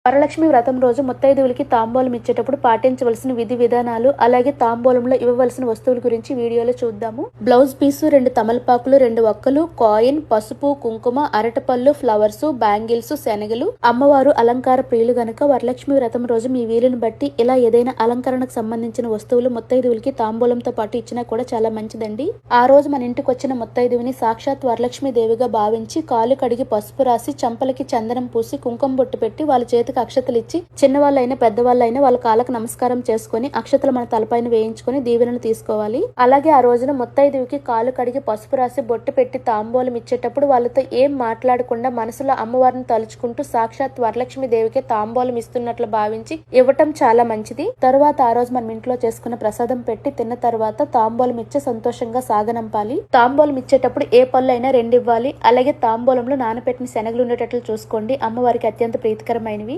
వరలక్ష్మి వ్రతం రోజు ముత్తైదువులకి తాంబూలం ఇచ్చేటప్పుడు పాటించవలసిన విధి విధానాలు, అలాగే తాంబూలంలో ఇవ్వవలసిన వస్తువుల గురించి వీడియోలో చూద్దాము. బ్లౌజ్ పీసు, 2 తమలపాకులు, 2 ఒక్కలు, కాయిన్, పసుపు, కుంకుమ, అరటిపళ్ళు, ఫ్లవర్స్, బ్యాంగిల్స్, శనగలు. అమ్మవారు అలంకార ప్రియులు గనక వరలక్ష్మి వ్రతం రోజు మీ వీలుని బట్టి ఇలా ఏదైనా అలంకరణకు సంబంధించిన వస్తువులు ముత్తైదువులకి తాంబూలంతో పాటు ఇచ్చినా కూడా చాలా మంచిదండి. ఆ రోజు మన ఇంటికి వచ్చిన ముత్తైదువుని సాక్షాత్ వరలక్ష్మి దేవిగా భావించి కాలు కడిగి పసుపు రాసి చంపలకి చందనం పూసి కుంకుమ బొట్టు పెట్టి వాళ్ళ చేతికి అక్షతలు ఇచ్చి చిన్నవాళ్ళైనా పెద్దవాళ్ళైనా వాళ్ళ కాళ్ళకు నమస్కారం చేసుకుని అక్షతలు మన తలపైన వేయించుకుని దీవెనలు తీసుకోవాలి. అలాగే ఆ రోజున ముత్తైదువుకి కాలు కడిగి పసుపు రాసి బొట్టు పెట్టి తాంబూలం ఇచ్చేటప్పుడు వాళ్ళతో ఏం మాట్లాడకుండా మనసులో అమ్మవారిని తలుచుకుంటూ సాక్షాత్ వరలక్ష్మి దేవికి తాంబూలం ఇస్తున్నట్లు భావించి ఇవ్వటం చాలా మంచిది. తరువాత ఆ రోజు మనం ఇంట్లో చేసుకున్న ప్రసాదం పెట్టి తిన్న తర్వాత తాంబూలం ఇచ్చి సంతోషంగా సాగనంపాలి. తాంబూలం ఇచ్చేటప్పుడు ఏ పళ్ళు అయినా 2 ఇవ్వాలి. అలాగే తాంబూలంలో నానబెట్టిన శనగలు ఉండేటట్లు చూసుకోండి. అమ్మవారికి అత్యంత ప్రీతికరమైనవి.